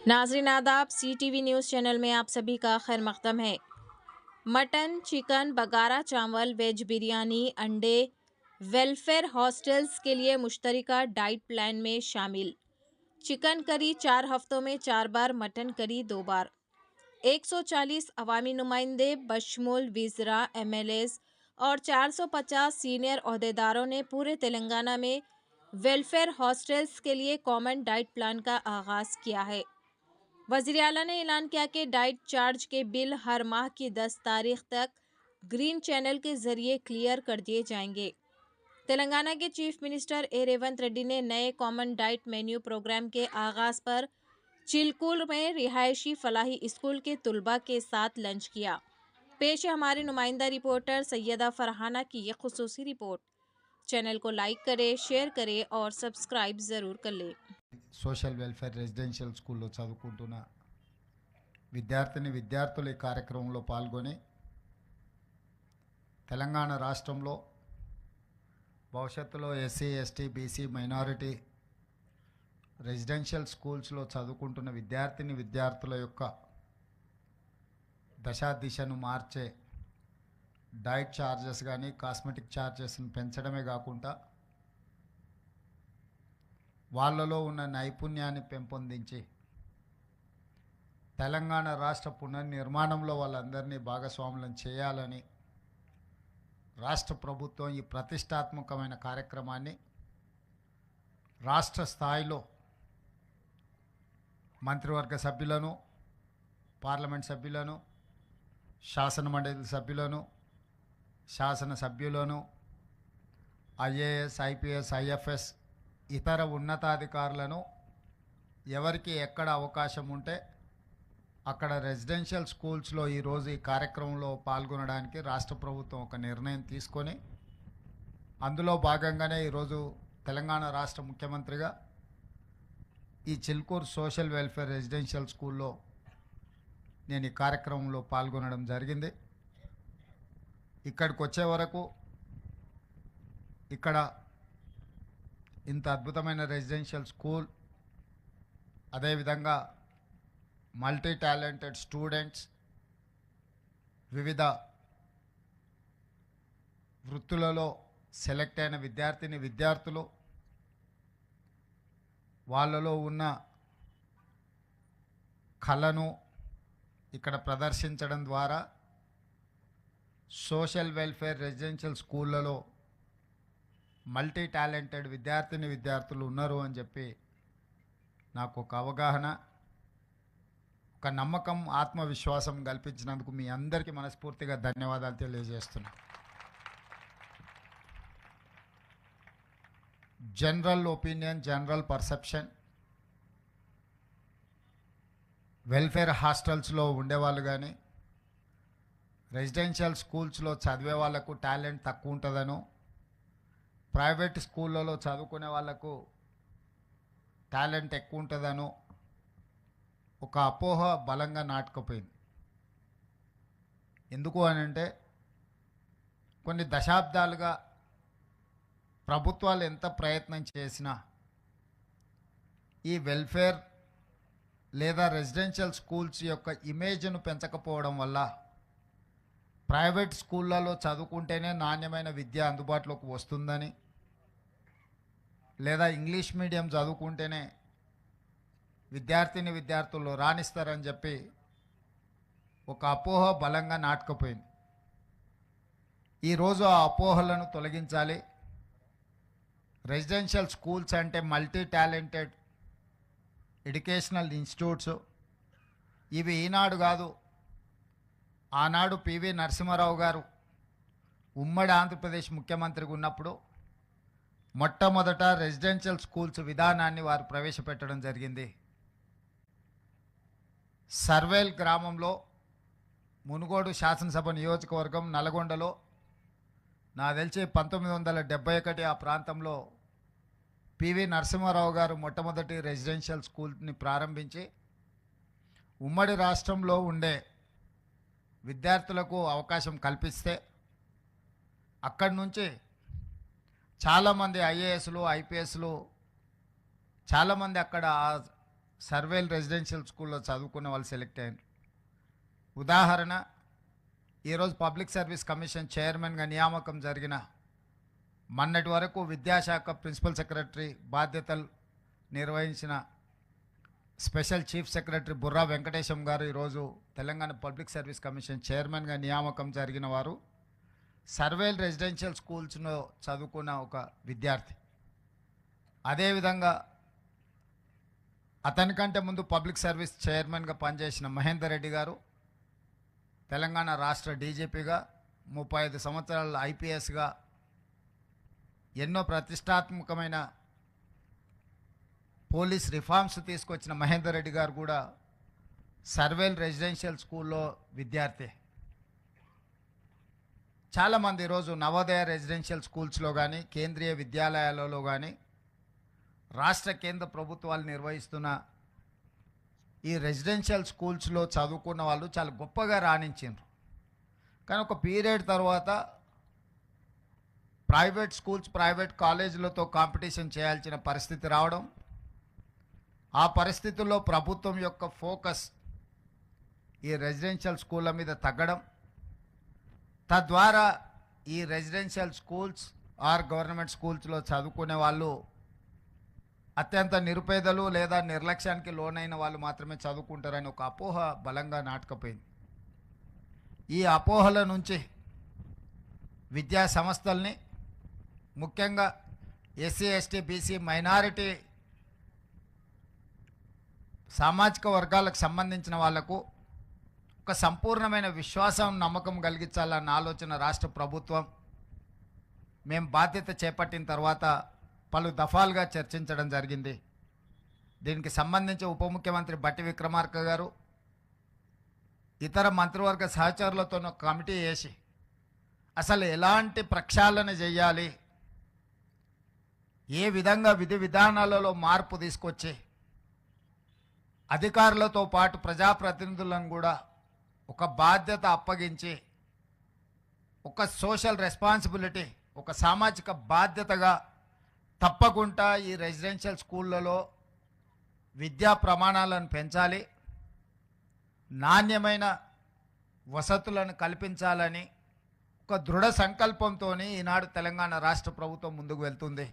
नाज़रीन आदाब, CTV news channel में आप सभी का खैर मक़दम है। मटन, चिकन, बगारा चावल, वेज बिरयानी, अंडे वेलफेयर हॉस्टल्स के लिए मुश्तरका डाइट प्लान में शामिल। चिकन करी 4 हफ्तों में 4 बार, मटन करी 2 बार। 140 अवामी नुमाइंदे बशमूल विज़रा, MLAs और 450 सीनियर ओहदेदारों ने पूरे तेलंगाना में वेलफेयर हॉस्टल्स के लिए कॉमन डाइट प्लान का आगाज़ किया है। वज़ीर आला ने ऐलान किया कि डाइट चार्ज के बिल हर माह की 10 तारीख तक ग्रीन चैनल के जरिए क्लियर कर दिए जाएंगे। तेलंगाना के चीफ मिनिस्टर रेवंत रेड्डी ने नए कॉमन डाइट मेन्यू प्रोग्राम के आगाज़ पर चिलकूल में रिहायशी फलाही स्कूल के तुलबा के साथ लंच किया। पेश है हमारे नुमाइंदा रिपोर्टर सैयदा फरहाना की ये खुसूसी रिपोर्ट। चैनल को लाइक करें, शेयर करें और सब्सक्राइब ज़रूर कर लें। సోషల్ వెల్ఫేర్ రెసిడెన్షియల్ స్కూల్లో చదువుకుంటున్న విద్యార్థులు ఈ కార్యక్రమంలో పాల్గొని తెలంగాణ రాష్ట్రంలో భవిష్యత్తులో SC, ST, BC, minority residential స్కూల్స్లో చదువుకుంటున్న విద్యార్థుల యొక్క దిశను మార్చే డైట్ ఛార్జెస్ కానీ కాస్మెటిక్ ఛార్జెస్ని పెంచడమే కాకుండా వాళ్ళలో ఉన్న నైపుణ్యాన్ని పెంపొందించి తెలంగాణ రాష్ట్ర పునర్నిర్మాణంలో వాళ్ళందరినీ భాగస్వాములను చేయాలని రాష్ట్ర ప్రభుత్వం ఈ ప్రతిష్టాత్మకమైన కార్యక్రమాన్ని రాష్ట్ర స్థాయిలో మంత్రివర్గ సభ్యులను, పార్లమెంట్ సభ్యులను, శాసనమండలి సభ్యులను, శాసనసభ్యులను, IAS, IPS, IFS ఇతర ఉన్నతాధికారులను ఎవరికి ఎక్కడ అవకాశం ఉంటే అక్కడ రెసిడెన్షియల్ స్కూల్స్లో ఈరోజు ఈ కార్యక్రమంలో పాల్గొనడానికి రాష్ట్ర ప్రభుత్వం ఒక నిర్ణయం తీసుకొని అందులో భాగంగానే ఈరోజు తెలంగాణ రాష్ట్ర ముఖ్యమంత్రిగా ఈ చిల్కూరు సోషల్ వెల్ఫేర్ రెసిడెన్షియల్ స్కూల్లో నేను ఈ కార్యక్రమంలో పాల్గొనడం జరిగింది. ఇక్కడికి వచ్చే వరకు ఇక్కడ ఇంత అద్భుతమైన రెసిడెన్షియల్ స్కూల్, అదేవిధంగా మల్టీ టాలెంటెడ్ స్టూడెంట్స్, వివిధ వృత్తులలో సెలెక్ట్ అయిన విద్యార్థులు వాళ్ళలో ఉన్న కళను ఇక్కడ ప్రదర్శించడం ద్వారా సోషల్ వెల్ఫేర్ రెసిడెన్షియల్ స్కూళ్ళలో మల్టీ టాలెంటెడ్ విద్యార్థులు ఉన్నారు అని చెప్పి నాకు ఒక అవగాహన, ఒక నమ్మకం, ఆత్మవిశ్వాసం కల్పించినందుకు మీ అందరికీ మనస్ఫూర్తిగా ధన్యవాదాలు తెలియజేస్తున్నా. General opinion, general perception, welfare హాస్టల్స్లో ఉండేవాళ్ళు కానీ రెసిడెన్షియల్ స్కూల్స్లో చదివే వాళ్ళకు టాలెంట్ తక్కువ ఉంటుందనో, ప్రైవేట్ స్కూళ్ళలో చదువుకునే వాళ్ళకు టాలెంట్ ఎక్కువ ఉంటుందనో ఒక అపోహ బలంగా నాటుకుపోయింది. ఎందుకు అని అంటే కొన్ని దశాబ్దాలుగా ప్రభుత్వాలు ఎంత ప్రయత్నం చేసినా ఈ వెల్ఫేర్ లేదా రెసిడెన్షియల్ స్కూల్స్ యొక్క ఇమేజ్ను పెంచకపోవడం వల్ల ప్రైవేట్ స్కూళ్ళలో చదువుకుంటేనే నాణ్యమైన విద్య అందుబాటులోకి వస్తుందని, లేదా ఇంగ్లీష్ మీడియం చదువుకుంటేనే విద్యార్థులు రాణిస్తారని చెప్పి ఒక అపోహ బలంగా నాటుకుపోయింది. ఈరోజు ఆ అపోహలను తొలగించాలి. రెసిడెన్షియల్ స్కూల్స్ అంటే మల్టీ టాలెంటెడ్ ఎడ్యుకేషనల్ ఇన్స్టిట్యూట్స్. ఇవి ఈనాడు కాదు, ఆనాడు PV నరసింహారావు గారు ఉమ్మడి ఆంధ్రప్రదేశ్ ముఖ్యమంత్రిగా ఉన్నప్పుడు మొట్టమొదట రెసిడెన్షియల్ స్కూల్స్ విధానాన్ని వారు ప్రవేశపెట్టడం జరిగింది. సర్వేల్ గ్రామంలో, మునుగోడు శాసనసభ నియోజకవర్గం, నల్గొండలో నాకు తెలిసి 1971 ఆ ప్రాంతంలో PV నరసింహారావు గారు మొట్టమొదటి రెసిడెన్షియల్ స్కూల్ని ప్రారంభించి ఉమ్మడి రాష్ట్రంలో ఉండే విద్యార్థులకు అవకాశం కల్పిస్తే అక్కడి నుంచి చాలామంది IASలు, IPSలు చాలామంది అక్కడ సర్వేల్ రెసిడెన్షియల్ స్కూల్లో చదువుకున్న వాళ్ళు సెలెక్ట్ అయ్యారు. ఉదాహరణ, ఈరోజు పబ్లిక్ సర్వీస్ కమిషన్ చైర్మన్గా నియామకం జరిగిన మొన్నటి వరకు విద్యాశాఖ ప్రిన్సిపల్ సెక్రటరీ బాధ్యతలు నిర్వహించిన special chief secretary Burra Venkatesham గారు ఈరోజు తెలంగాణ పబ్లిక్ సర్వీస్ కమిషన్ చైర్మన్గా నియామకం జరిగిన వారు సర్వేల్ రెసిడెన్షియల్ స్కూల్స్లో చదువుకున్న ఒక విద్యార్థి. అదేవిధంగా అతనికంటే ముందు పబ్లిక్ సర్వీస్ చైర్మన్గా పనిచేసిన మహేందర్ రెడ్డి గారు తెలంగాణ రాష్ట్ర డీజీపీగా 35 సంవత్సరాల ఐపీఎస్గా ఎన్నో ప్రతిష్టాత్మకమైన పోలీస్ రిఫార్మ్స్ తీసుకొచ్చిన మహేందర్ రెడ్డి గారు కూడా సర్వేల్ రెసిడెన్షియల్ స్కూల్లో విద్యార్థి. చాలామంది ఈరోజు నవోదయ రెసిడెన్షియల్ స్కూల్స్లో కానీ కేంద్రీయ విద్యాలయాలలో కానీ రాష్ట్ర కేంద్ర ప్రభుత్వాలు నిర్వహిస్తున్న ఈ రెసిడెన్షియల్ స్కూల్స్లో చదువుకున్న వాళ్ళు చాలా గొప్పగా రాణించారు. కానీ ఒక పీరియడ్ తర్వాత ప్రైవేట్ స్కూల్స్ ప్రైవేట్ కాలేజీలతో కాంపిటీషన్ చేయాల్సిన పరిస్థితి రావడం, ఆ పరిస్థితుల్లో ప్రభుత్వం యొక్క ఫోకస్ ఈ రెసిడెన్షియల్ స్కూళ్ళ మీద తగ్గడం, తద్వారా ఈ రెసిడెన్షియల్ స్కూల్స్ ఆర్ గవర్నమెంట్ స్కూల్స్లో చదువుకునే వాళ్ళు అత్యంత నిరుపేదలు లేదా నిర్లక్ష్యానికి లోనైన వాళ్ళు మాత్రమే చదువుకుంటారని ఒక అపోహ బలంగా నాటుకుపోయింది. ఈ అపోహల నుంచి విద్యా సంస్థల్ని, ముఖ్యంగా ఎస్సీ ఎస్టీ బీసీ మైనారిటీ సామాజిక వర్గాలకు సంబంధించిన వాళ్లకు ఒక సంపూర్ణమైన విశ్వాసం నమ్మకం కలిగించాలన్న ఆలోచన రాష్ట్ర ప్రభుత్వం మేము బాధ్యత చేపట్టిన తర్వాత పలు దఫాలుగా చర్చించడం జరిగింది. దీనికి సంబంధించి ఉప ముఖ్యమంత్రి బట్టి విక్రమార్క గారు ఇతర మంత్రివర్గ సహచరులతో కమిటీ వేసి అసలు ఎలాంటి ప్రక్షాళన చేయాలి, ఏ విధంగా విధి విధానాలలో మార్పు తీసుకొచ్చి అధికారులతో పాటు ప్రజాప్రతినిధులను కూడా ఒక బాధ్యత అప్పగించి ఒక సోషల్ రెస్పాన్సిబిలిటీ, ఒక సామాజిక బాధ్యతగా తప్పకుండా ఈ రెసిడెన్షియల్ స్కూళ్ళలో విద్యా ప్రమాణాలను పెంచాలి, నాణ్యమైన వసతులను కల్పించాలని ఒక దృఢ సంకల్పంతో ఈనాడు తెలంగాణ రాష్ట్ర ప్రభుత్వం ముందుకు వెళ్తుంది.